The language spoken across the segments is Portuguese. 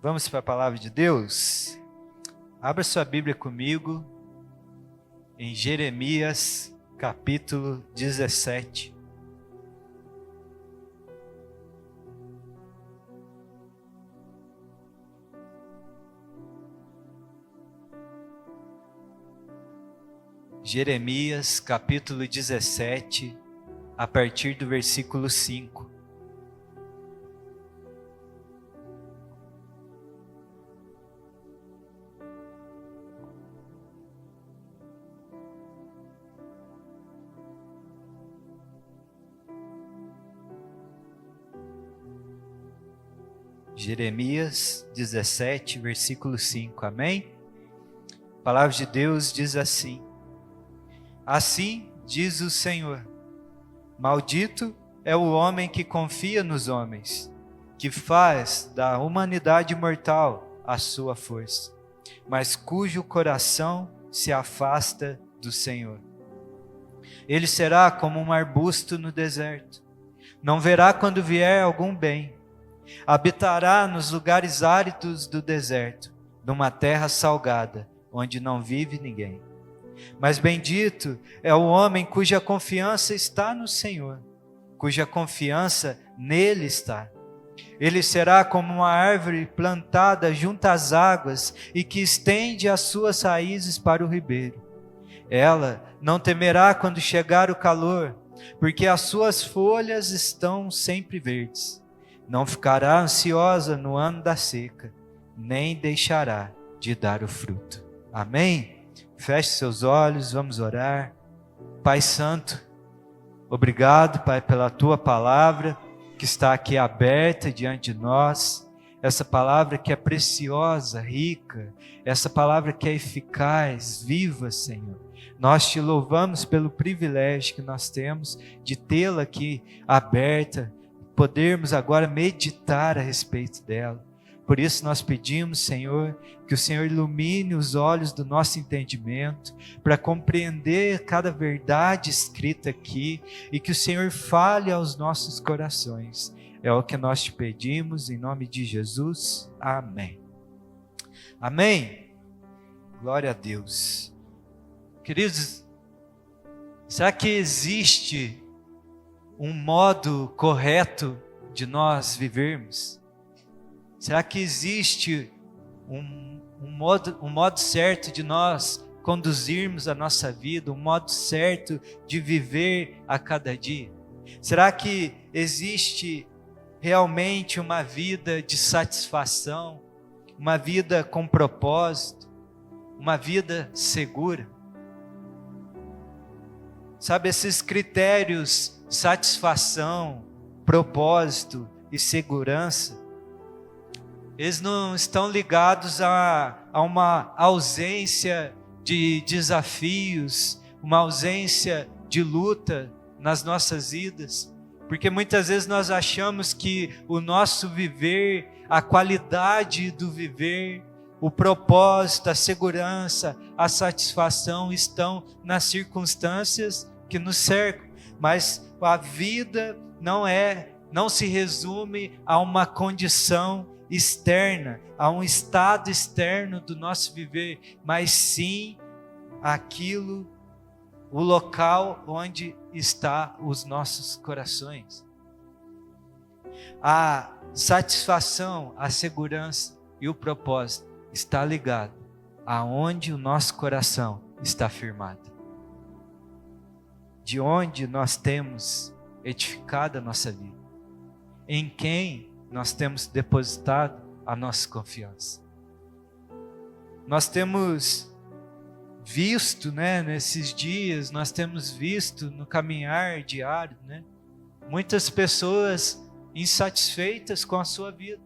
Vamos para a palavra de Deus? Abra sua Bíblia comigo em Jeremias, capítulo 17. Jeremias, capítulo 17, a partir do versículo 5. Jeremias 17, versículo 5, amém? A palavra de Deus diz assim: Assim diz o Senhor, maldito é o homem que confia nos homens, que faz da humanidade mortal a sua força, mas cujo coração se afasta do Senhor. Ele será como um arbusto no deserto, não verá quando vier algum bem. Habitará nos lugares áridos do deserto, numa terra salgada, onde não vive ninguém. Mas bendito é o homem cuja confiança está no Senhor, cuja confiança nele está. Ele será como uma árvore plantada junto às águas e que estende as suas raízes para o ribeiro. Ela não temerá quando chegar o calor, porque as suas folhas estão sempre verdes. Não ficará ansiosa no ano da seca, nem deixará de dar o fruto. Amém? Feche seus olhos, vamos orar. Pai Santo, obrigado, Pai, pela Tua palavra que está aqui aberta diante de nós. Essa palavra que é preciosa, rica, essa palavra que é eficaz, viva, Senhor. Nós te louvamos pelo privilégio que nós temos de tê-la aqui aberta, podermos agora meditar a respeito dela. Por isso nós pedimos, Senhor, que o Senhor ilumine os olhos do nosso entendimento, para compreender cada verdade escrita aqui, e que o Senhor fale aos nossos corações. É o que nós te pedimos, em nome de Jesus. Amém. Amém. Glória a Deus. Queridos, será que existe um modo correto de nós vivermos? Será que existe um modo certo de nós conduzirmos a nossa vida, um modo certo de viver a cada dia? Será que existe realmente uma vida de satisfação, uma vida com propósito, uma vida segura? Sabe, esses critérios, satisfação, propósito e segurança, eles não estão ligados a uma ausência de desafios, uma ausência de luta nas nossas vidas, porque muitas vezes nós achamos que o nosso viver, a qualidade do viver, o propósito, a segurança, a satisfação estão nas circunstâncias que nos cercam, mas a vida não se resume a uma condição externa, a um estado externo do nosso viver, mas sim o local onde está os nossos corações. A satisfação, a segurança e o propósito está ligado aonde o nosso coração está firmado. De onde nós temos edificado a nossa vida. Em quem nós temos depositado a nossa confiança. Nós temos visto, nesses dias, nós temos visto no caminhar diário, muitas pessoas insatisfeitas com a sua vida.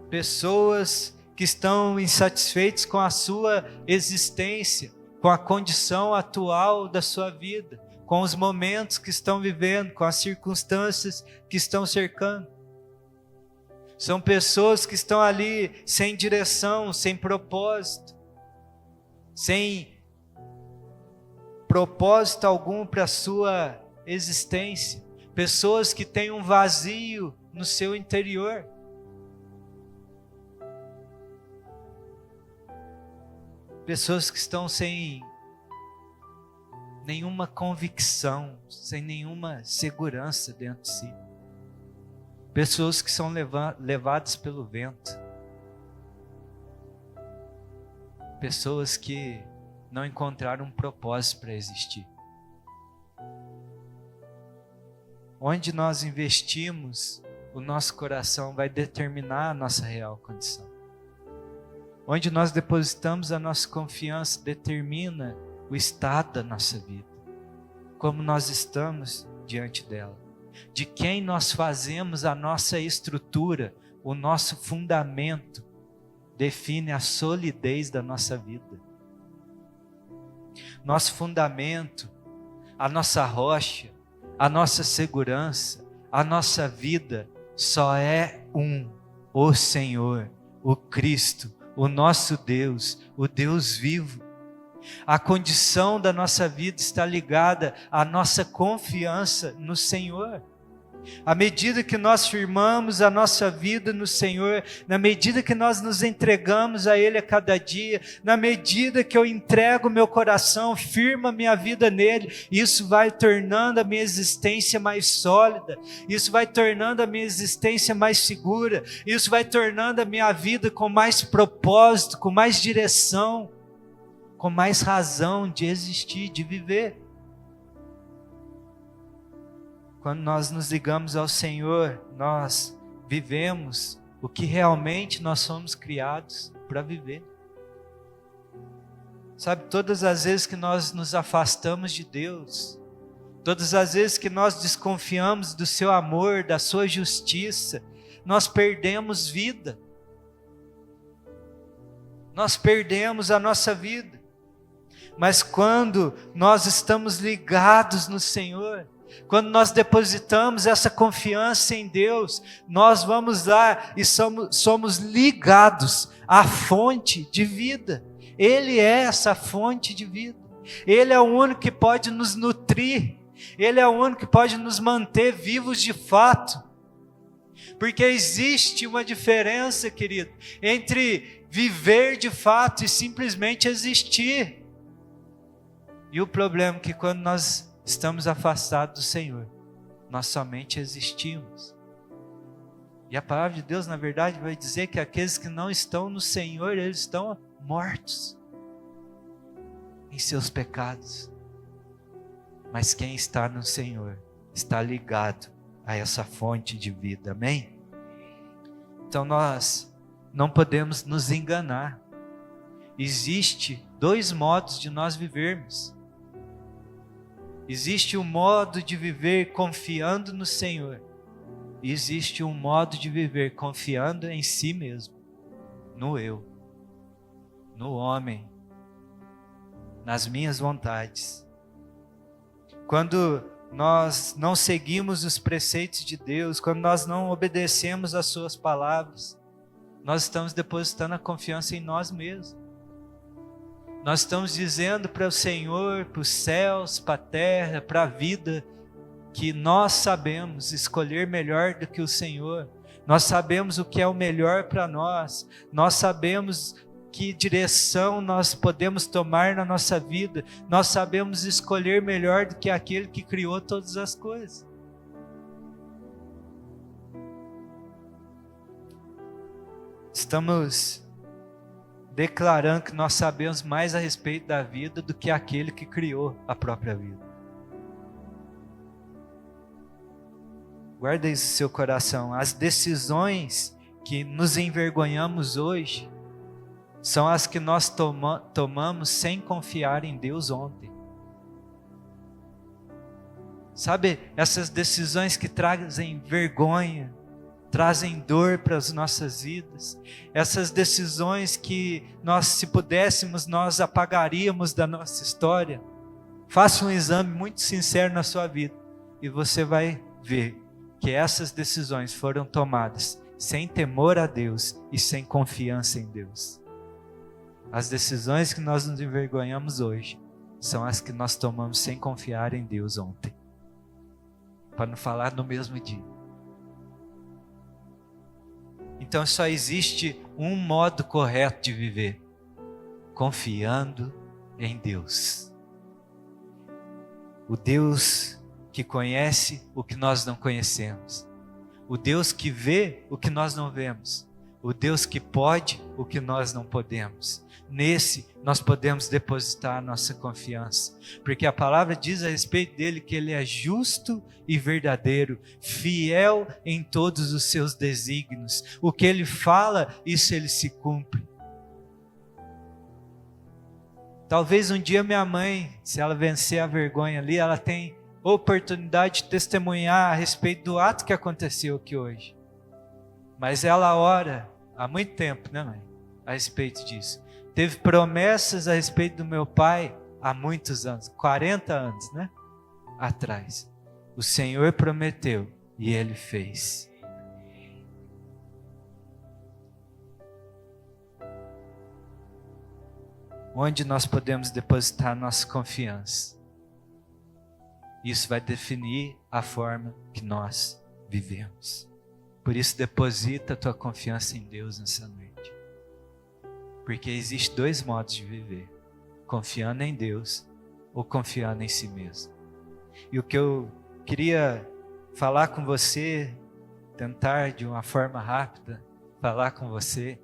Pessoas que estão insatisfeitas com a sua existência, com a condição atual da sua vida, com os momentos que estão vivendo, com as circunstâncias que estão cercando. São pessoas que estão ali sem direção, sem propósito, sem propósito algum para a sua existência. Pessoas que têm um vazio no seu interior. Pessoas que estão sem nenhuma convicção, sem nenhuma segurança dentro de si. Pessoas que são levadas pelo vento. Pessoas que não encontraram um propósito para existir. Onde nós investimos, o nosso coração vai determinar a nossa real condição. Onde nós depositamos a nossa confiança determina o estado da nossa vida. Como nós estamos diante dela. De quem nós fazemos a nossa estrutura, o nosso fundamento, define a solidez da nossa vida. Nosso fundamento, a nossa rocha, a nossa segurança, a nossa vida só é o Senhor, o Cristo, o nosso Deus, o Deus vivo. A condição da nossa vida está ligada à nossa confiança no Senhor. À medida que nós firmamos a nossa vida no Senhor, na medida que nós nos entregamos a Ele a cada dia, na medida que eu entrego meu coração, firmo a minha vida nele, isso vai tornando a minha existência mais sólida, isso vai tornando a minha existência mais segura, isso vai tornando a minha vida com mais propósito, com mais direção, com mais razão de existir, de viver. Quando nós nos ligamos ao Senhor, nós vivemos o que realmente nós somos criados para viver. Sabe, todas as vezes que nós nos afastamos de Deus, todas as vezes que nós desconfiamos do seu amor, da sua justiça, nós perdemos vida. Nós perdemos a nossa vida. Mas quando nós estamos ligados no Senhor, quando nós depositamos essa confiança em Deus, nós vamos lá e somos ligados à fonte de vida. Ele é essa fonte de vida. Ele é o único que pode nos nutrir. Ele é o único que pode nos manter vivos de fato. Porque existe uma diferença, querido, entre viver de fato e simplesmente existir. E o problema é que quando nós estamos afastados do Senhor, nós somente existimos. E a palavra de Deus, na verdade, vai dizer que aqueles que não estão no Senhor, eles estão mortos em seus pecados. Mas quem está no Senhor está ligado a essa fonte de vida, amém? Então nós não podemos nos enganar. Existe dois modos de nós vivermos. Existe um modo de viver confiando no Senhor. E existe um modo de viver confiando em si mesmo. No eu. No homem. Nas minhas vontades. Quando nós não seguimos os preceitos de Deus, quando nós não obedecemos às suas palavras, nós estamos depositando a confiança em nós mesmos. Nós estamos dizendo para o Senhor, para os céus, para a terra, para a vida, que nós sabemos escolher melhor do que o Senhor. Nós sabemos o que é o melhor para nós. Nós sabemos que direção nós podemos tomar na nossa vida. Nós sabemos escolher melhor do que aquele que criou todas as coisas. Estamos declarando que nós sabemos mais a respeito da vida do que aquele que criou a própria vida. Guarda isso no seu coração. As decisões que nos envergonhamos hoje são as que nós tomamos sem confiar em Deus ontem. Sabe, essas decisões que trazem vergonha, trazem dor para as nossas vidas, essas decisões que nós, se pudéssemos, nós apagaríamos da nossa história. Faça um exame muito sincero na sua vida e você vai ver que essas decisões foram tomadas sem temor a Deus e sem confiança em Deus. As decisões que nós nos envergonhamos hoje são as que nós tomamos sem confiar em Deus ontem, para não falar no mesmo dia. Então só existe um modo correto de viver. confiando em Deus. O Deus que conhece o que nós não conhecemos. O Deus que vê o que nós não vemos. O Deus que pode o que nós não podemos. Nesse nós podemos depositar a nossa confiança. Porque a palavra diz a respeito dele que ele é justo e verdadeiro, fiel em todos os seus desígnios. O que ele fala, isso ele se cumpre. Talvez um dia minha mãe, se ela vencer a vergonha ali, ela tem oportunidade de testemunhar a respeito do ato que aconteceu aqui hoje. Mas ela ora há muito tempo, né, mãe? A respeito disso. Teve promessas a respeito do meu pai há muitos anos, 40 anos, né? Atrás. O Senhor prometeu e Ele fez. Onde nós podemos depositar nossa confiança? Isso vai definir a forma que nós vivemos. Por isso, deposita a tua confiança em Deus nessa noite. Porque existem dois modos de viver: confiando em Deus ou confiando em si mesmo. E o que eu queria falar com você, tentar de uma forma rápida falar com você,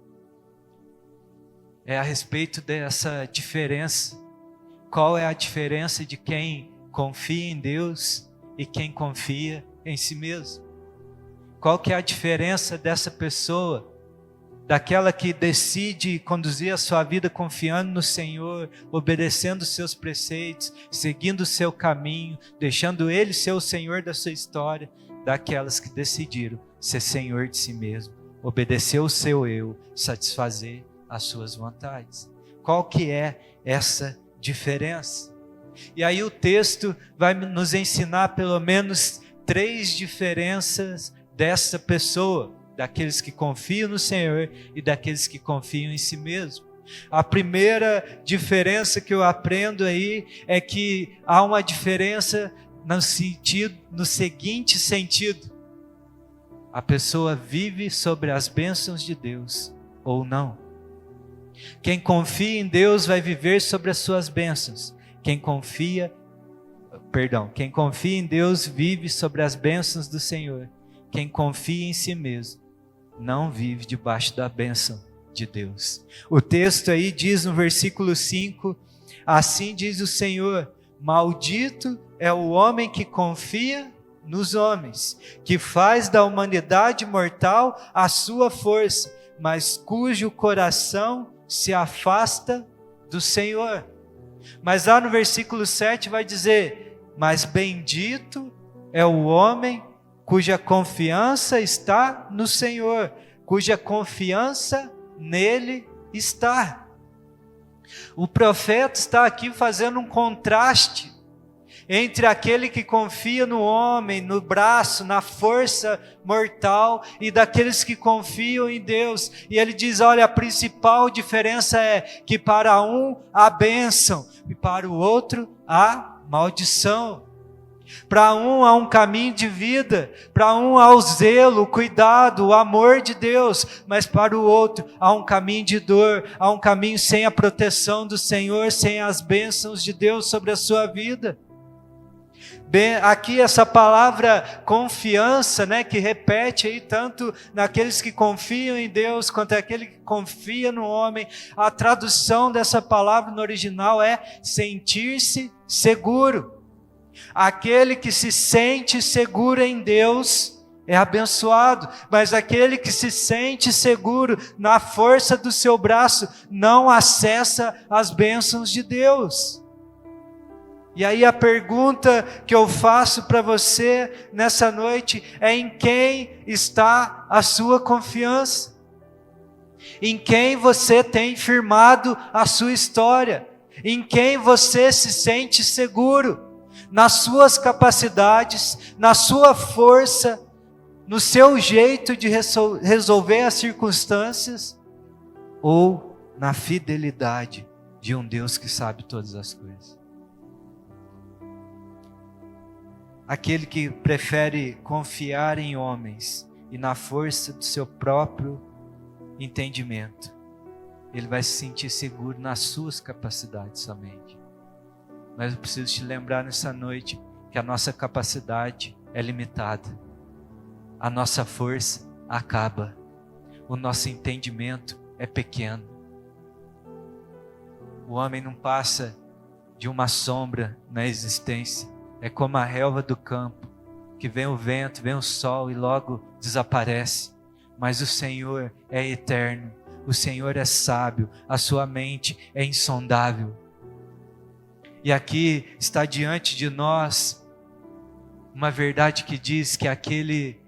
é a respeito dessa diferença. Qual é a diferença de quem confia em Deus e quem confia em si mesmo? Qual que é a diferença dessa pessoa, daquela que decide conduzir a sua vida confiando no Senhor, obedecendo os seus preceitos, seguindo o seu caminho, deixando Ele ser o Senhor da sua história, daquelas que decidiram ser Senhor de si mesmo, obedecer o seu eu, satisfazer as suas vontades? Qual que é essa diferença? E aí o texto vai nos ensinar pelo menos 3 diferenças dessa pessoa, daqueles que confiam no Senhor e daqueles que confiam em si mesmo. A primeira diferença que eu aprendo aí é que há uma diferença no seguinte sentido: a pessoa vive sobre as bênçãos de Deus ou não. Quem confia em Deus vai viver sobre as suas bênçãos. Quem confia em Deus vive sobre as bênçãos do Senhor. Quem confia em si mesmo não vive debaixo da bênção de Deus. O texto aí diz no versículo 5, assim diz o Senhor: maldito é o homem que confia nos homens, que faz da humanidade mortal a sua força, mas cujo coração se afasta do Senhor. Mas lá no versículo 7 vai dizer: mas bendito é o homem cuja confiança está no Senhor, cuja confiança nele está. O profeta está aqui fazendo um contraste entre aquele que confia no homem, no braço, na força mortal, e daqueles que confiam em Deus. E ele diz: olha, a principal diferença é que para um há bênção e para o outro há maldição. Para um há um caminho de vida, para um há o zelo, o cuidado, o amor de Deus, mas para o outro há um caminho de dor, há um caminho sem a proteção do Senhor, sem as bênçãos de Deus sobre a sua vida. Bem, aqui essa palavra confiança, né, que repete aí tanto naqueles que confiam em Deus quanto aquele que confia no homem, a tradução dessa palavra no original é sentir-se seguro. Aquele que se sente seguro em Deus é abençoado, mas aquele que se sente seguro na força do seu braço não acessa as bênçãos de Deus. E aí a pergunta que eu faço para você nessa noite é: em quem está a sua confiança? Em quem você tem firmado a sua história? Em quem você se sente seguro? Nas suas capacidades, na sua força, no seu jeito de resolver as circunstâncias, ou na fidelidade de um Deus que sabe todas as coisas? Aquele que prefere confiar em homens e na força do seu próprio entendimento, ele vai se sentir seguro nas suas capacidades somente. Mas eu preciso te lembrar nessa noite que a nossa capacidade é limitada. A nossa força acaba. O nosso entendimento é pequeno. O homem não passa de uma sombra na existência. É como a relva do campo, que vem o vento, vem o sol e logo desaparece. Mas o Senhor é eterno. O Senhor é sábio. A sua mente é insondável. E aqui está diante de nós uma verdade que diz que aquele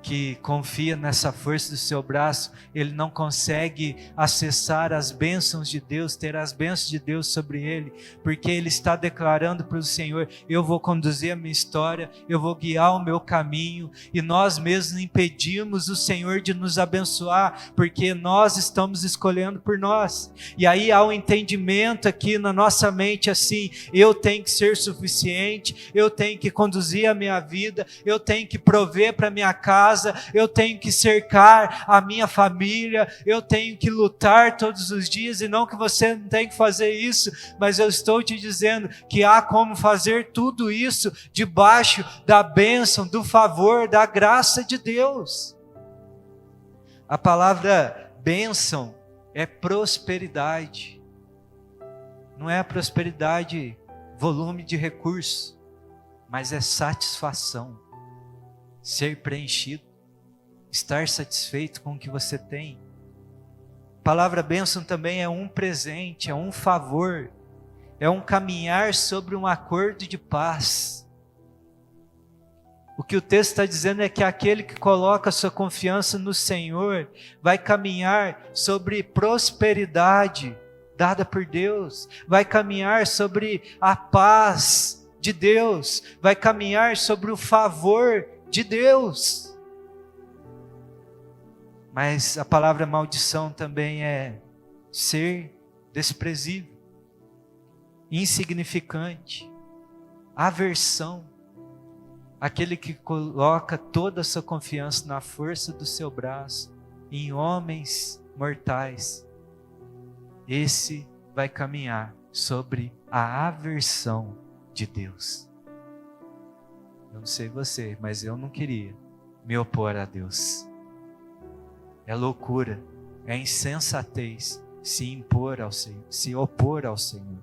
que confia nessa força do seu braço, ele não consegue acessar as bênçãos de Deus, ter as bênçãos de Deus sobre ele, porque ele está declarando para o Senhor: eu vou conduzir a minha história, eu vou guiar o meu caminho, e nós mesmos impedimos o Senhor de nos abençoar, porque nós estamos escolhendo por nós. E aí há um entendimento aqui na nossa mente assim: eu tenho que ser suficiente, eu tenho que conduzir a minha vida, eu tenho que prover para minha casa, eu tenho que cercar a minha família, eu tenho que lutar todos os dias. E não que você não tem que fazer isso, mas eu estou te dizendo que há como fazer tudo isso debaixo da bênção, do favor, da graça de Deus. A palavra bênção é prosperidade. Não é a prosperidade, volume de recursos, mas é satisfação, ser preenchido, estar satisfeito com o que você tem. A palavra bênção também é um presente, é um favor, é um caminhar sobre um acordo de paz. O que o texto está dizendo é que aquele que coloca sua confiança no Senhor vai caminhar sobre prosperidade dada por Deus, vai caminhar sobre a paz de Deus, vai caminhar sobre o favor de Deus. Mas a palavra maldição também é ser desprezível, insignificante, aversão. Aquele que coloca toda a sua confiança na força do seu braço, em homens mortais, esse vai caminhar sobre a aversão de Deus. Eu não sei você, mas eu não queria me opor a Deus. É loucura, é insensatez se opor ao Senhor.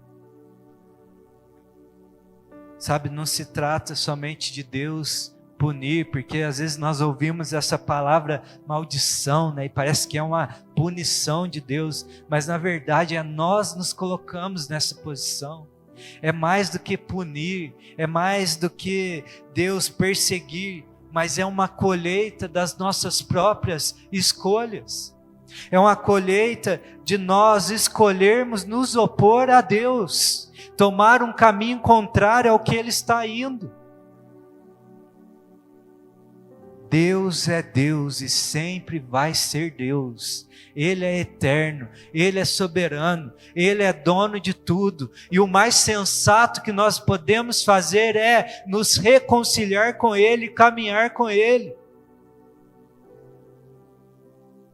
Sabe, não se trata somente de Deus punir, porque às vezes nós ouvimos essa palavra maldição, né? E parece que é uma punição de Deus, mas na verdade nós nos colocamos nessa posição. É mais do que punir, é mais do que Deus perseguir, mas é uma colheita das nossas próprias escolhas. É uma colheita de nós escolhermos nos opor a Deus, tomar um caminho contrário ao que Ele está indo. Deus é Deus e sempre vai ser Deus. Ele é eterno, Ele é soberano, Ele é dono de tudo. E o mais sensato que nós podemos fazer é nos reconciliar com Ele, caminhar com Ele.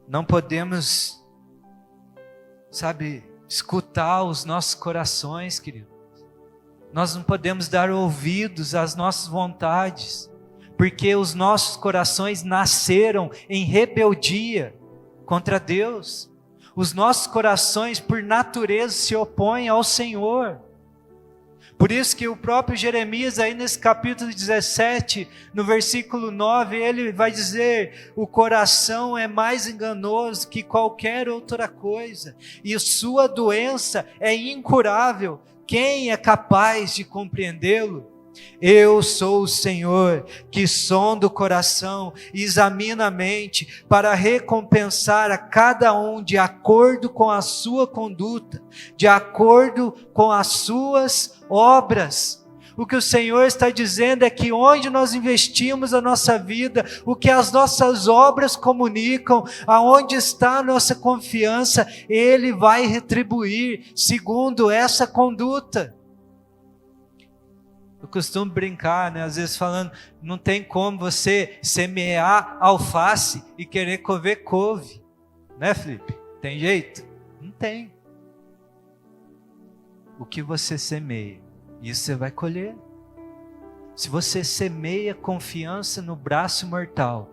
Não podemos, escutar os nossos corações, querido. Nós não podemos dar ouvidos às nossas vontades, porque os nossos corações nasceram em rebeldia contra Deus. Os nossos corações, por natureza, se opõem ao Senhor. Por isso que o próprio Jeremias, aí nesse capítulo 17, no versículo 9, ele vai dizer: o coração é mais enganoso que qualquer outra coisa, e sua doença é incurável. Quem é capaz de compreendê-lo? Eu sou o Senhor, que sonda o coração e examina a mente, para recompensar a cada um de acordo com a sua conduta, de acordo com as suas obras. O que o Senhor está dizendo é que onde nós investimos a nossa vida, o que as nossas obras comunicam, aonde está a nossa confiança, Ele vai retribuir segundo essa conduta. Eu costumo brincar, às vezes falando, não tem como você semear alface e querer comer couve, né, Felipe? Tem jeito? Não tem. O que você semeia, isso você vai colher. Se você semeia confiança no braço mortal,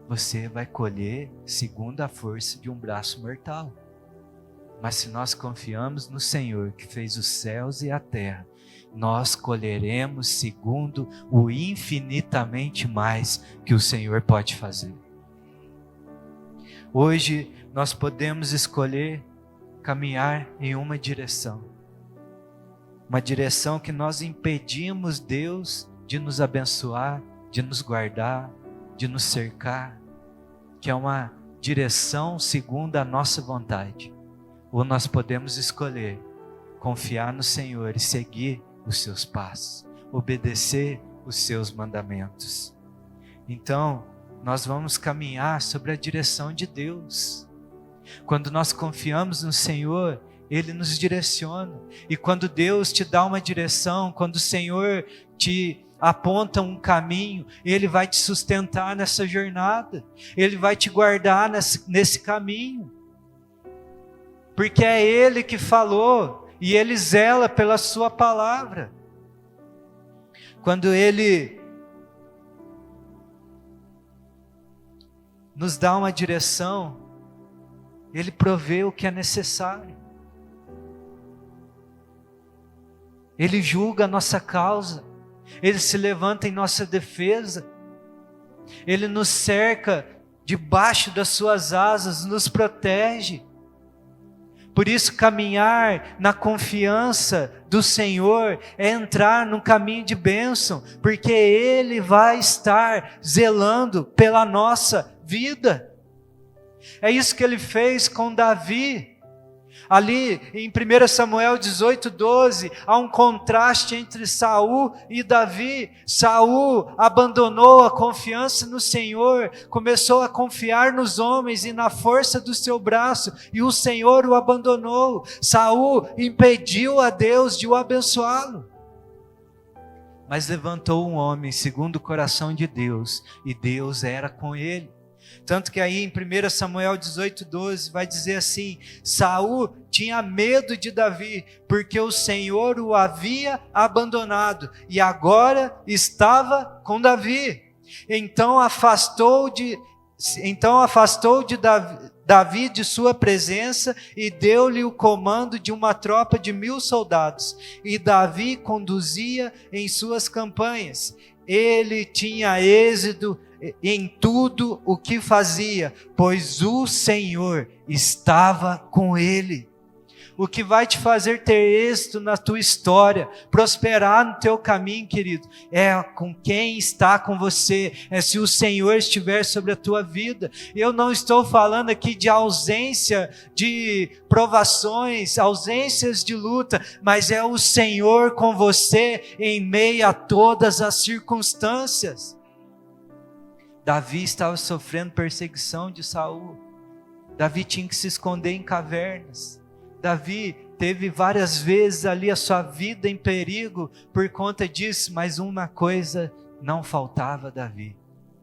você vai colher segundo a força de um braço mortal. Mas se nós confiamos no Senhor, que fez os céus e a terra, nós colheremos segundo o infinitamente mais que o Senhor pode fazer. Hoje nós podemos escolher caminhar em uma direção que nós impedimos Deus de nos abençoar, de nos guardar, de nos cercar, que é uma direção segundo a nossa vontade. Ou nós podemos escolher confiar no Senhor e seguir os seus passos, obedecer os seus mandamentos. Então, nós vamos caminhar sobre a direção de Deus. Quando nós confiamos no Senhor, Ele nos direciona. E quando Deus te dá uma direção, quando o Senhor te aponta um caminho, Ele vai te sustentar nessa jornada. Ele vai te guardar nesse caminho. Porque é Ele que falou e Ele zela pela sua palavra. Quando Ele nos dá uma direção, Ele provê o que é necessário. Ele julga a nossa causa. Ele se levanta em nossa defesa. Ele nos cerca debaixo das suas asas, nos protege. Por isso, caminhar na confiança do Senhor é entrar num caminho de bênção, porque Ele vai estar zelando pela nossa vida. É isso que Ele fez com Davi. Ali em 1 Samuel 18:12, há um contraste entre Saul e Davi. Saul abandonou a confiança no Senhor, começou a confiar nos homens e na força do seu braço, e o Senhor o abandonou. Saul impediu a Deus de o abençoá-lo. Mas levantou um homem segundo o coração de Deus, e Deus era com ele. Tanto que aí em 1 Samuel 18:12 vai dizer assim: Saul tinha medo de Davi, porque o Senhor o havia abandonado, e agora estava com Davi. Então afastou Davi de sua presença e deu-lhe o comando de uma tropa de 1000 soldados. E Davi conduzia em suas campanhas. Ele tinha êxito em tudo o que fazia, pois o Senhor estava com ele. O que vai te fazer ter êxito na tua história, prosperar no teu caminho, querido, é com quem está com você, é se o Senhor estiver sobre a tua vida. Eu não estou falando aqui de ausência de provações, ausências de luta, mas é o Senhor com você em meio a todas as circunstâncias. Davi estava sofrendo perseguição de Saul. Davi tinha que se esconder em cavernas. Davi teve várias vezes ali a sua vida em perigo por conta disso, mas uma coisa não faltava a Davi: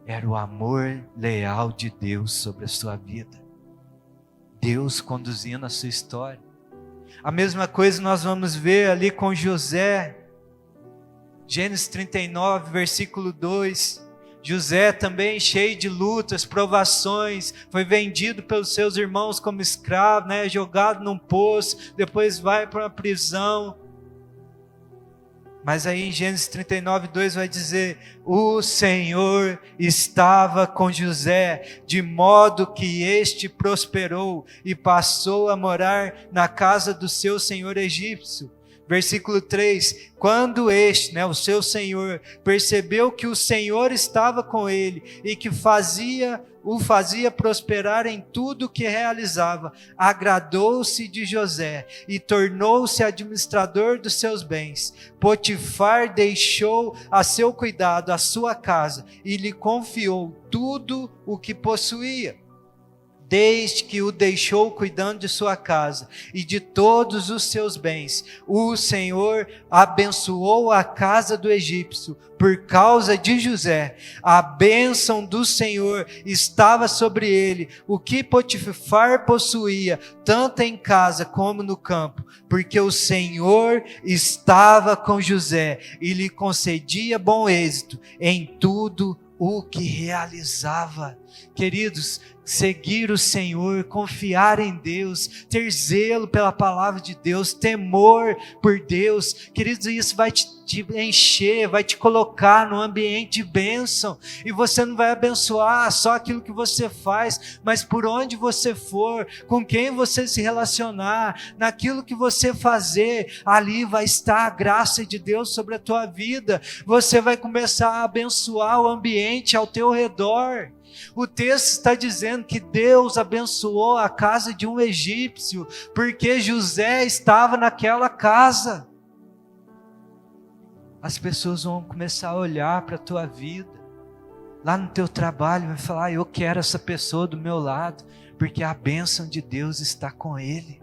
era o amor leal de Deus sobre a sua vida. Deus conduzindo a sua história. A mesma coisa nós vamos ver ali com José. Gênesis 39, versículo 2. José também cheio de lutas, provações, foi vendido pelos seus irmãos como escravo, jogado num poço, depois vai para uma prisão. Mas aí em Gênesis 39:2 vai dizer: o Senhor estava com José, de modo que este prosperou e passou a morar na casa do seu senhor egípcio. Versículo 3, quando este, o seu senhor, percebeu que o Senhor estava com ele e que o fazia prosperar em tudo o que realizava, agradou-se de José e tornou-se administrador dos seus bens. Potifar deixou a seu cuidado a sua casa e lhe confiou tudo o que possuía. desde que o deixou cuidando de sua casa e de todos os seus bens. O Senhor abençoou a casa do egípcio por causa de José. A bênção do Senhor estava sobre ele, o que Potifar possuía, tanto em casa como no campo, porque o Senhor estava com José e lhe concedia bom êxito em tudo o que realizava. Queridos, seguir o Senhor, confiar em Deus, ter zelo pela palavra de Deus, temor por Deus, queridos, isso vai te encher, vai te colocar num ambiente de bênção, e você não vai abençoar só aquilo que você faz, mas por onde você for, com quem você se relacionar, naquilo que você fazer, ali vai estar a graça de Deus sobre a tua vida. Você vai começar a abençoar o ambiente ao teu redor. O texto está dizendo que Deus abençoou a casa de um egípcio, porque José estava naquela casa. As pessoas vão começar a olhar para a tua vida, lá no teu trabalho, vai falar: eu quero essa pessoa do meu lado, porque a bênção de Deus está com ele.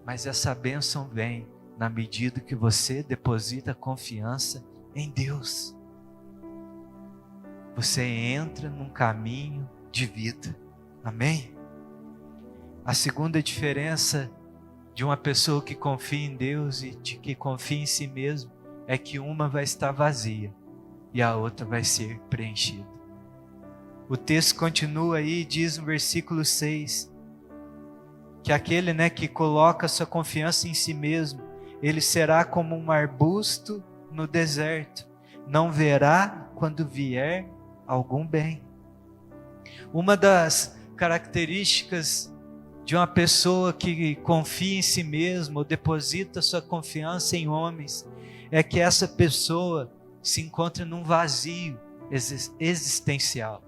Mas essa bênção vem na medida que você deposita confiança em Deus. Você entra num caminho de vida. Amém? A segunda diferença de uma pessoa que confia em Deus e de que confia em si mesmo é que uma vai estar vazia e a outra vai ser preenchida. O texto continua aí e diz no versículo 6 que aquele, que coloca sua confiança em si mesmo, ele será como um arbusto no deserto, não verá quando vier algum bem. Uma das características de uma pessoa que confia em si mesma ou deposita sua confiança em homens é que essa pessoa se encontra num vazio existencial.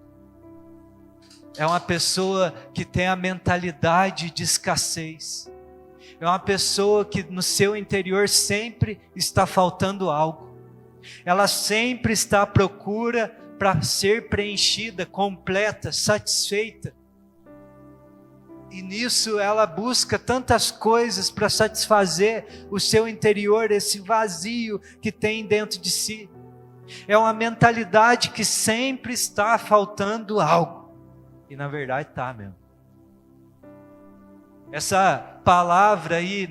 É uma pessoa que tem a mentalidade de escassez. É uma pessoa que no seu interior sempre está faltando algo. Ela sempre está à procura para ser preenchida, completa, satisfeita. E nisso ela busca tantas coisas para satisfazer o seu interior, esse vazio que tem dentro de si. É uma mentalidade que sempre está faltando algo. E na verdade está mesmo. Essa palavra aí,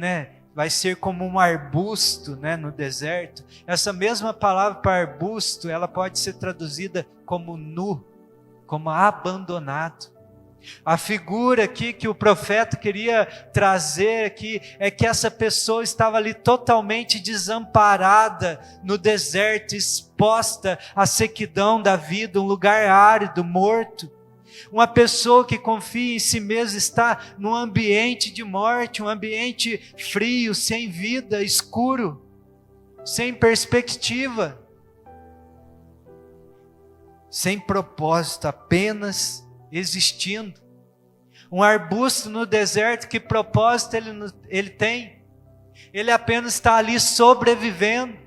vai ser como um arbusto, no deserto. Essa mesma palavra para arbusto, ela pode ser traduzida como nu, como abandonado. A figura aqui que o profeta queria trazer aqui é que essa pessoa estava ali totalmente desamparada no deserto, exposta à sequidão da vida, um lugar árido, morto. Uma pessoa que confia em si mesma está num ambiente de morte, um ambiente frio, sem vida, escuro, sem perspectiva, sem propósito, apenas existindo. Um arbusto no deserto, que propósito ele tem? Ele apenas está ali sobrevivendo,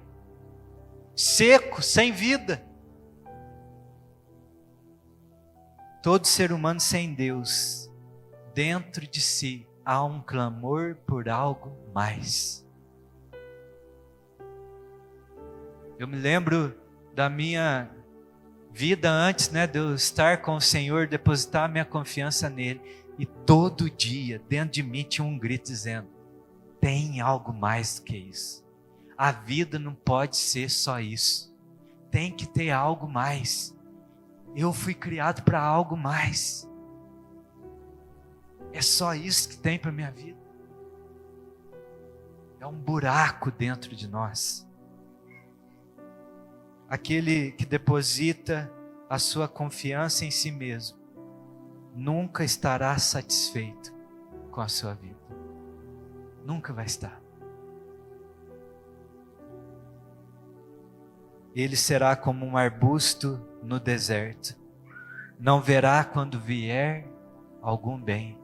seco, sem vida. Todo ser humano sem Deus, dentro de si, há um clamor por algo mais. Eu me lembro da minha vida antes, de eu estar com o Senhor, depositar minha confiança nele, e todo dia, dentro de mim, tinha um grito dizendo: tem algo mais do que isso. A vida não pode ser só isso. Tem que ter algo mais. Eu fui criado para algo mais. É só isso que tem para a minha vida. É um buraco dentro de nós. Aquele que deposita a sua confiança em si mesmo nunca estará satisfeito com a sua vida. Nunca vai estar. Ele será como um arbusto no deserto. Não verá quando vier algum bem.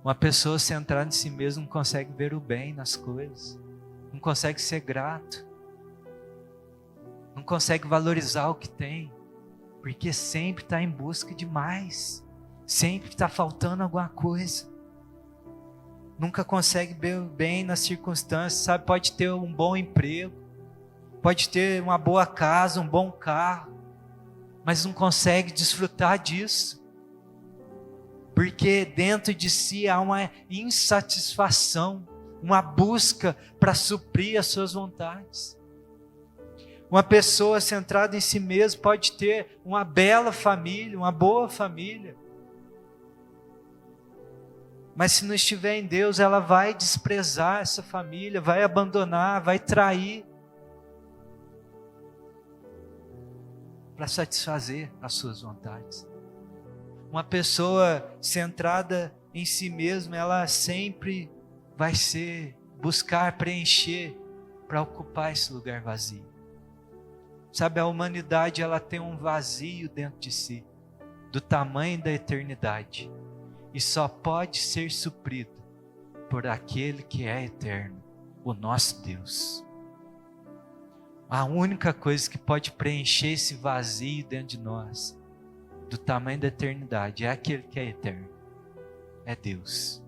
Uma pessoa centrada em si mesma não consegue ver o bem nas coisas. Não consegue ser grato. Não consegue valorizar o que tem. Porque sempre está em busca de mais. Sempre está faltando alguma coisa. Nunca consegue bem nas circunstâncias, sabe? Pode ter um bom emprego, pode ter uma boa casa, um bom carro, mas não consegue desfrutar disso. Porque dentro de si há uma insatisfação, uma busca para suprir as suas vontades. Uma pessoa centrada em si mesma pode ter uma bela família, uma boa família, mas se não estiver em Deus, ela vai desprezar essa família, vai abandonar, vai trair, para satisfazer as suas vontades. Uma pessoa centrada em si mesma, ela sempre vai buscar preencher para ocupar esse lugar vazio. Sabe, a humanidade, ela tem um vazio dentro de si, do tamanho da eternidade, e só pode ser suprido por aquele que é eterno, o nosso Deus. A única coisa que pode preencher esse vazio dentro de nós, do tamanho da eternidade, é aquele que é eterno, é Deus.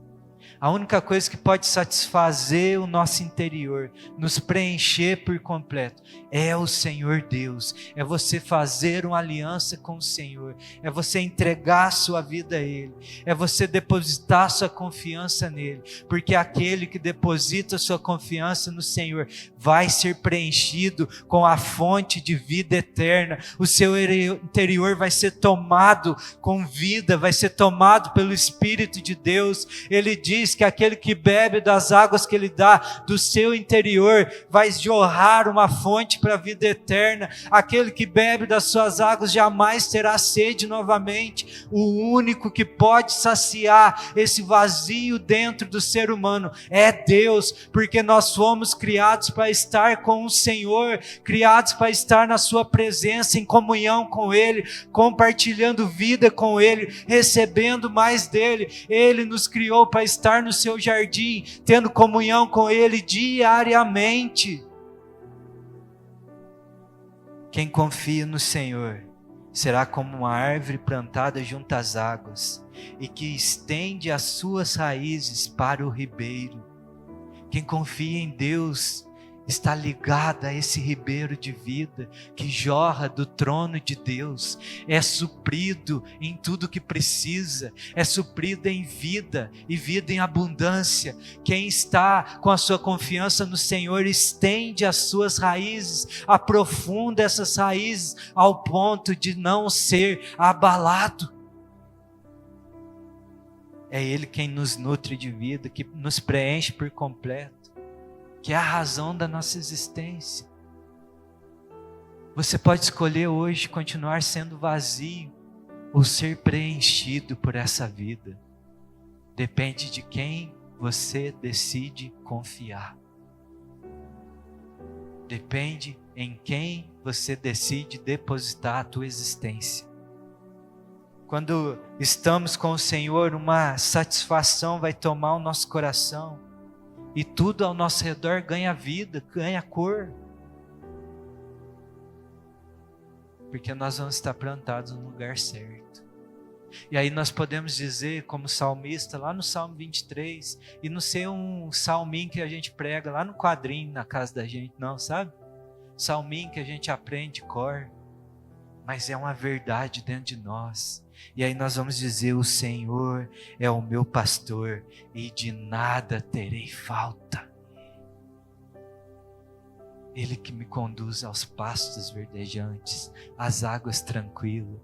A única coisa que pode satisfazer o nosso interior, nos preencher por completo, é o Senhor Deus. É você fazer uma aliança com o Senhor. É você entregar a sua vida a Ele. É você depositar a sua confiança nele. Porque aquele que deposita a sua confiança no Senhor vai ser preenchido com a fonte de vida eterna. O seu interior vai ser tomado com vida, vai ser tomado pelo Espírito de Deus. Ele diz que aquele que bebe das águas que Ele dá do seu interior vai jorrar uma fonte para a vida eterna. Aquele que bebe das suas águas jamais terá sede novamente. O único que pode saciar esse vazio dentro do ser humano é Deus, porque nós fomos criados para estar com o Senhor, criados para estar na sua presença, em comunhão com Ele, compartilhando vida com Ele, recebendo mais dEle. Ele nos criou para estar no seu jardim, tendo comunhão com Ele diariamente. Quem confia no Senhor será como uma árvore plantada junto às águas e que estende as suas raízes para o ribeiro. Quem confia em Deus está ligado a esse ribeiro de vida que jorra do trono de Deus, é suprido em tudo que precisa, é suprido em vida e vida em abundância. Quem está com a sua confiança no Senhor estende as suas raízes, aprofunda essas raízes ao ponto de não ser abalado. É Ele quem nos nutre de vida, que nos preenche por completo, que é a razão da nossa existência. Você pode escolher hoje continuar sendo vazio ou ser preenchido por essa vida. Depende de quem você decide confiar. Depende em quem você decide depositar a tua existência. Quando estamos com o Senhor, uma satisfação vai tomar o nosso coração. E tudo ao nosso redor ganha vida, ganha cor. Porque nós vamos estar plantados no lugar certo. E aí nós podemos dizer, como salmista, lá no Salmo 23, e não ser um salminho que a gente prega lá no quadrinho na casa da gente, não, sabe? Salminho que a gente aprende de cor. Mas é uma verdade dentro de nós. E aí nós vamos dizer: o Senhor é o meu pastor e de nada terei falta. Ele que me conduz aos pastos verdejantes, às águas tranquilas.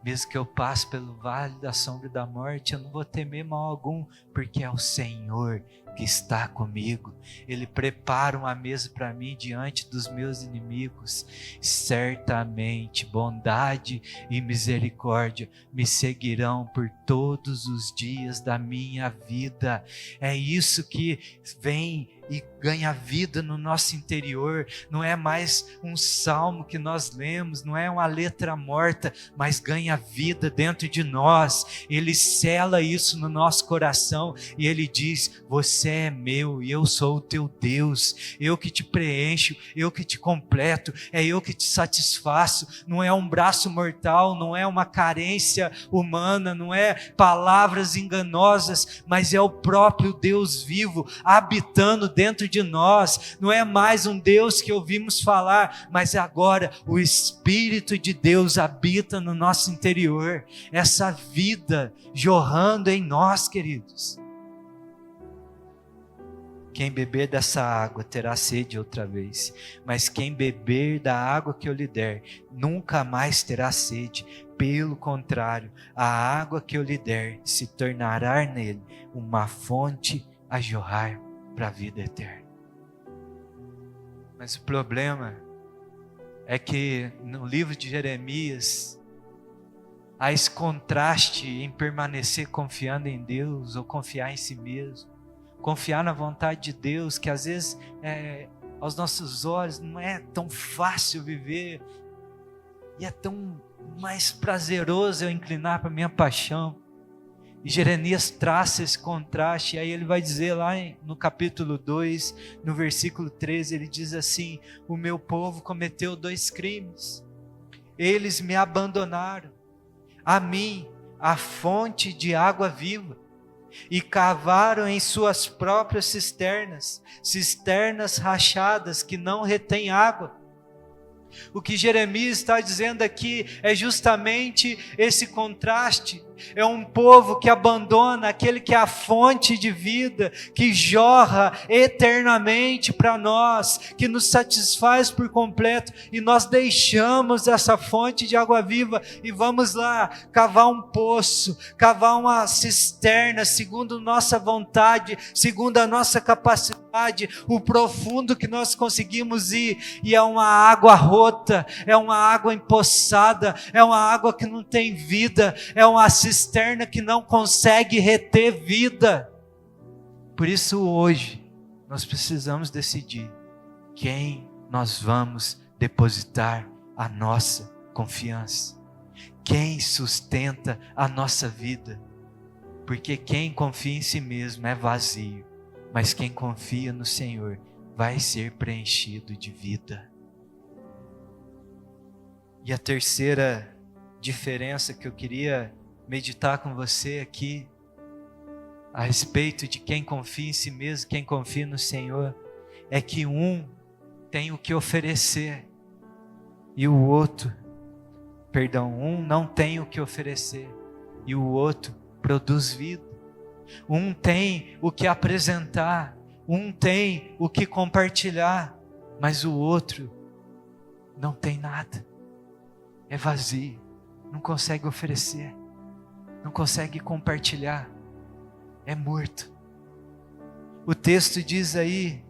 Mesmo que eu passe pelo vale da sombra da morte, eu não vou temer mal algum, porque é o Senhor que está comigo. Ele prepara uma mesa para mim diante dos meus inimigos. Certamente bondade e misericórdia me seguirão por todos os dias da minha vida. É isso que vem e ganha vida no nosso interior. Não é mais um salmo que nós lemos, não é uma letra morta, mas ganha vida dentro de nós. Ele sela isso no nosso coração e Ele diz: você você é meu e eu sou o teu Deus, eu que te preencho, eu que te completo, é eu que te satisfaço, não é um braço mortal, não é uma carência humana, não é palavras enganosas, mas é o próprio Deus vivo habitando dentro de nós. Não é mais um Deus que ouvimos falar, mas agora o Espírito de Deus habita no nosso interior, essa vida jorrando em nós, queridos. Quem beber dessa água terá sede outra vez, mas quem beber da água que eu lhe der, nunca mais terá sede. Pelo contrário, a água que eu lhe der se tornará nele uma fonte a jorrar para a vida eterna. Mas o problema é que no livro de Jeremias, há esse contraste em permanecer confiando em Deus ou confiar em si mesmo. Confiar na vontade de Deus, que às vezes aos nossos olhos não é tão fácil viver, e é tão mais prazeroso eu inclinar para a minha paixão. E Jeremias traça esse contraste, e aí ele vai dizer lá no capítulo 2, no versículo 13, ele diz assim: o meu povo cometeu 2 crimes, eles me abandonaram, a mim, a fonte de água viva, e cavaram em suas próprias cisternas rachadas que não retêm água. O que Jeremias está dizendo aqui é justamente esse contraste. É um povo que abandona aquele que é a fonte de vida, que jorra eternamente para nós, que nos satisfaz por completo, e nós deixamos essa fonte de água viva e vamos lá cavar um poço, cavar uma cisterna segundo nossa vontade, segundo a nossa capacidade, o profundo que nós conseguimos ir, e é uma água rota, é uma água empoçada, é uma água que não tem vida, é uma cisterna que não consegue reter vida. Por isso hoje nós precisamos decidir quem nós vamos depositar a nossa confiança, quem sustenta a nossa vida, porque quem confia em si mesmo é vazio, mas quem confia no Senhor vai ser preenchido de vida. E a terceira diferença que eu queria meditar com você aqui, a respeito de quem confia em si mesmo, quem confia no Senhor, é que um tem o que oferecer e o outro, um não tem o que oferecer e o outro produz vida. Um tem o que apresentar, um tem o que compartilhar, mas o outro não tem nada, é vazio, não consegue oferecer, não consegue compartilhar, é morto. O texto diz aí,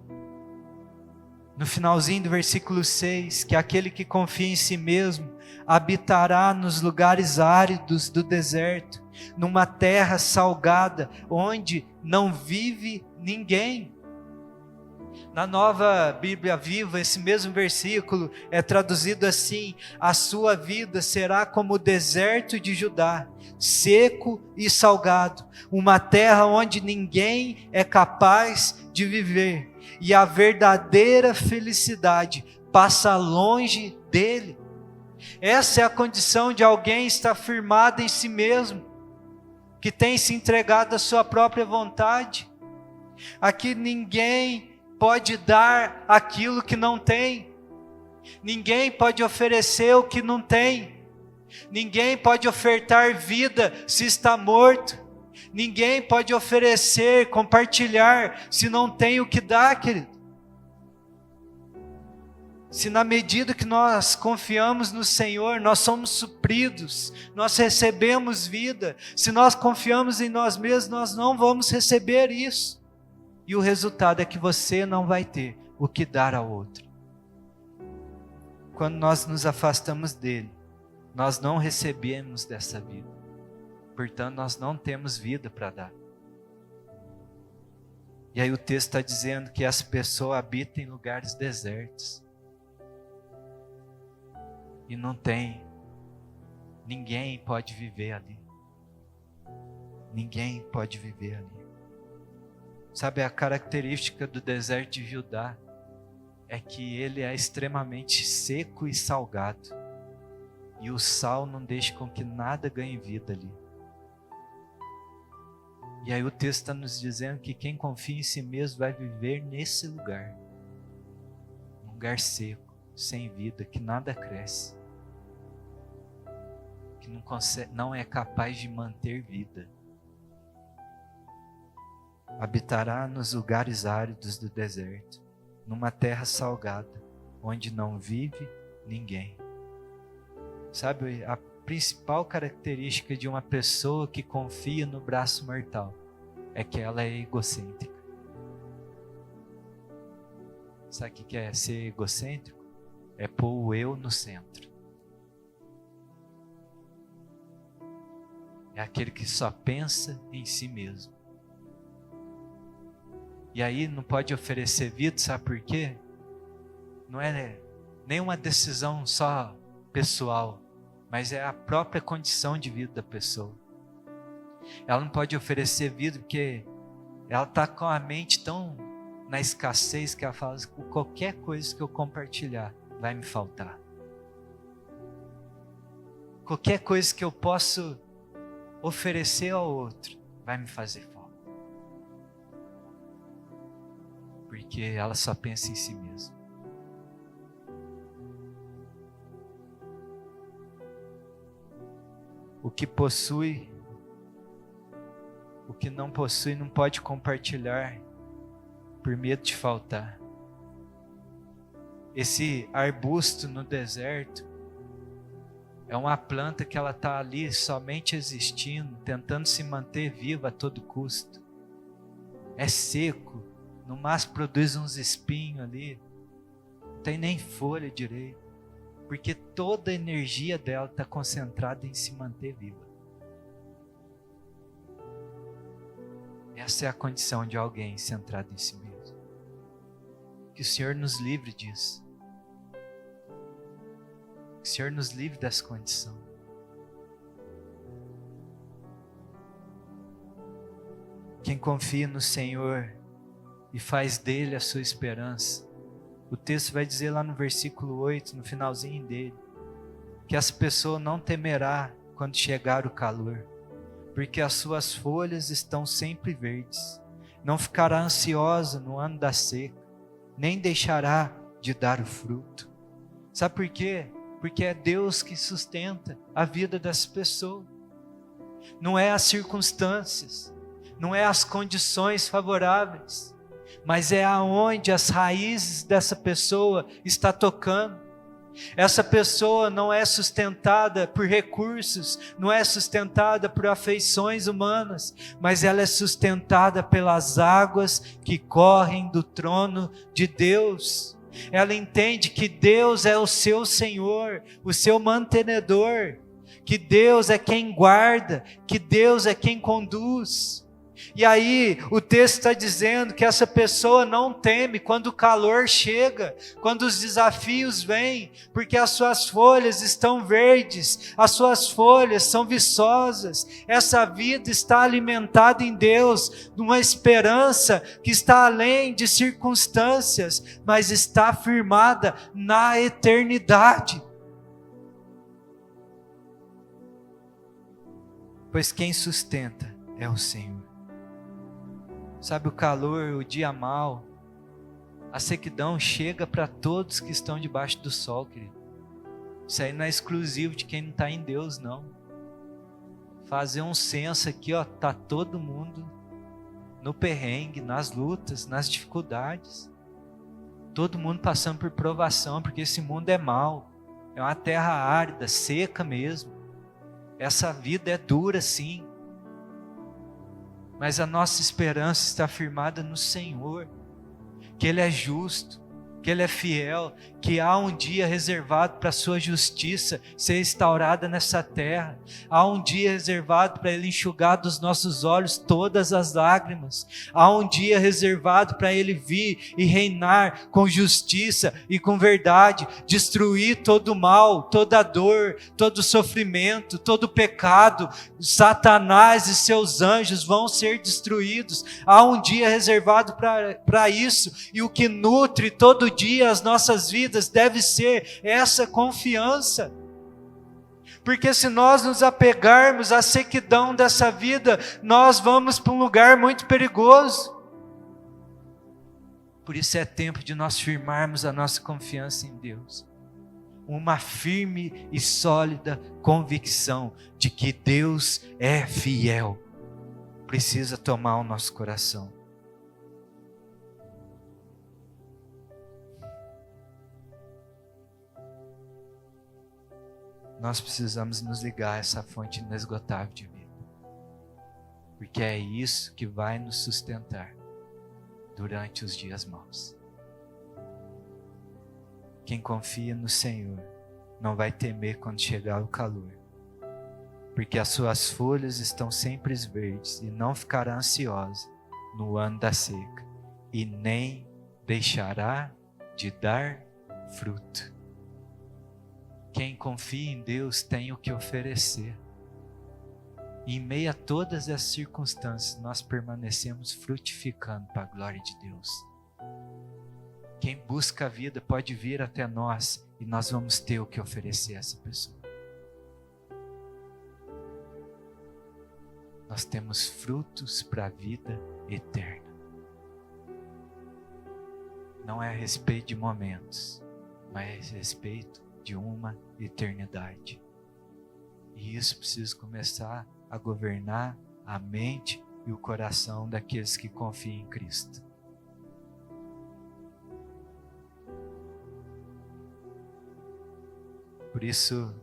no finalzinho do versículo 6, que aquele que confia em si mesmo habitará nos lugares áridos do deserto, numa terra salgada, onde não vive ninguém. Na Nova Bíblia Viva, esse mesmo versículo é traduzido assim: a sua vida será como o deserto de Judá, seco e salgado, uma terra onde ninguém é capaz de viver, e a verdadeira felicidade passa longe dele. Essa é a condição de alguém estar firmado em si mesmo, que tem se entregado à sua própria vontade. Aqui ninguém pode dar aquilo que não tem, ninguém pode oferecer o que não tem, ninguém pode ofertar vida se está morto, ninguém pode oferecer, compartilhar se não tem o que dar, querido. Se na medida que nós confiamos no Senhor, nós somos supridos, nós recebemos vida. Se nós confiamos em nós mesmos, nós não vamos receber isso. E o resultado é que você não vai ter o que dar ao outro. Quando nós nos afastamos dele, nós não recebemos dessa vida. Portanto, nós não temos vida para dar. E aí o texto está dizendo que essa pessoa habita em lugares desertos. E não tem, ninguém pode viver ali. Ninguém pode viver ali. Sabe, a característica do deserto de Judá é que ele é extremamente seco e salgado. E o sal não deixa com que nada ganhe vida ali. E aí o texto está nos dizendo que quem confia em si mesmo vai viver nesse lugar. Um lugar seco, sem vida, que nada cresce. Que não é capaz de manter vida. Habitará nos lugares áridos do deserto, numa terra salgada, onde não vive ninguém. Sabe, a principal característica de uma pessoa que confia no braço mortal é que ela é egocêntrica. Sabe o que é ser egocêntrico? É pôr o eu no centro. É aquele que só pensa em si mesmo. E aí não pode oferecer vida, sabe por quê? Não é nenhuma decisão só pessoal, mas é a própria condição de vida da pessoa. Ela não pode oferecer vida porque ela está com a mente tão na escassez que ela fala: qualquer coisa que eu compartilhar vai me faltar. Qualquer coisa que eu possa oferecer ao outro vai me fazer falta. Porque ela só pensa em si mesma. O que possui, o que não possui não pode compartilhar por medo de faltar. Esse arbusto no deserto é uma planta que ela está ali somente existindo, tentando se manter viva a todo custo. É seco, no máximo produz uns espinhos ali, não tem nem folha direito, porque toda a energia dela está concentrada em se manter viva. Essa é a condição de alguém centrado em si mesmo. Que o Senhor nos livre disso. Que o Senhor nos livre dessa condição. Quem confia no Senhor e faz dele a sua esperança, o texto vai dizer lá no versículo 8, no finalzinho dele, que essa pessoa não temerá quando chegar o calor, porque as suas folhas estão sempre verdes. Não ficará ansiosa no ano da seca, nem deixará de dar o fruto. Sabe por quê? Porque é Deus que sustenta a vida dessa pessoa. Não é as circunstâncias, não é as condições favoráveis, mas é aonde as raízes dessa pessoa está tocando. Essa pessoa não é sustentada por recursos, não é sustentada por afeições humanas, mas ela é sustentada pelas águas que correm do trono de Deus. Ela entende que Deus é o seu Senhor, o seu mantenedor, que Deus é quem guarda, que Deus é quem conduz. E aí o texto está dizendo que essa pessoa não teme quando o calor chega, quando os desafios vêm, porque as suas folhas estão verdes, as suas folhas são viçosas. Essa vida está alimentada em Deus, numa esperança que está além de circunstâncias, mas está firmada na eternidade. Pois quem sustenta é o Senhor. Sabe, o calor, o dia mau, a sequidão chega para todos que estão debaixo do sol, querido. Isso aí não é exclusivo de quem não está em Deus, não. Fazer um censo aqui, ó, tá todo mundo no perrengue, nas lutas, nas dificuldades. Todo mundo passando por provação, porque esse mundo é mau. É uma terra árida, seca mesmo. Essa vida é dura, sim. Mas a nossa esperança está firmada no Senhor, que Ele é justo, que Ele é fiel, que há um dia reservado para a sua justiça ser instaurada nessa terra. Há um dia reservado para Ele enxugar dos nossos olhos todas as lágrimas. Há um dia reservado para Ele vir e reinar com justiça e com verdade, destruir todo o mal, toda a dor, todo o sofrimento, todo o pecado. Satanás e seus anjos vão ser destruídos. Há um dia reservado para isso, e o que nutre todo dia as nossas vidas deve ser essa confiança. Porque se nós nos apegarmos à sequidão dessa vida, nós vamos para um lugar muito perigoso. Por isso é tempo de nós firmarmos a nossa confiança em Deus. Uma firme e sólida convicção de que Deus é fiel precisa tomar o nosso coração. Nós precisamos nos ligar a essa fonte inesgotável de vida, porque é isso que vai nos sustentar durante os dias maus. Quem confia no Senhor não vai temer quando chegar o calor, porque as suas folhas estão sempre verdes, e não ficará ansiosa no ano da seca, e nem deixará de dar fruto. Quem confia em Deus tem o que oferecer. E em meio a todas as circunstâncias, nós permanecemos frutificando para a glória de Deus. Quem busca a vida pode vir até nós, e nós vamos ter o que oferecer a essa pessoa. Nós temos frutos para a vida eterna. Não é a respeito de momentos, mas é a respeito de uma eternidade. E isso precisa começar a governar a mente e o coração daqueles que confiam em Cristo. Por isso,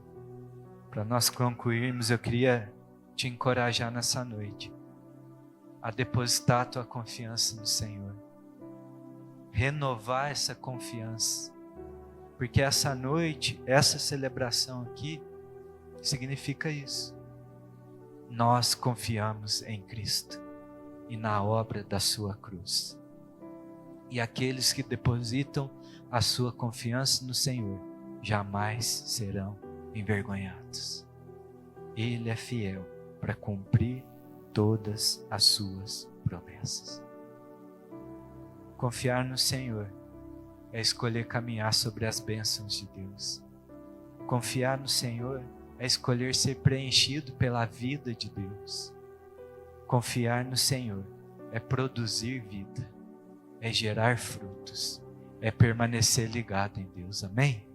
para nós concluirmos, eu queria te encorajar nessa noite a depositar a tua confiança no Senhor, renovar essa confiança, porque essa noite, essa celebração aqui, significa isso. Nós confiamos em Cristo e na obra da sua cruz. E aqueles que depositam a sua confiança no Senhor jamais serão envergonhados. Ele é fiel para cumprir todas as suas promessas. Confiar no Senhor é escolher caminhar sobre as bênçãos de Deus. Confiar no Senhor é escolher ser preenchido pela vida de Deus. Confiar no Senhor é produzir vida, é gerar frutos, é permanecer ligado em Deus. Amém?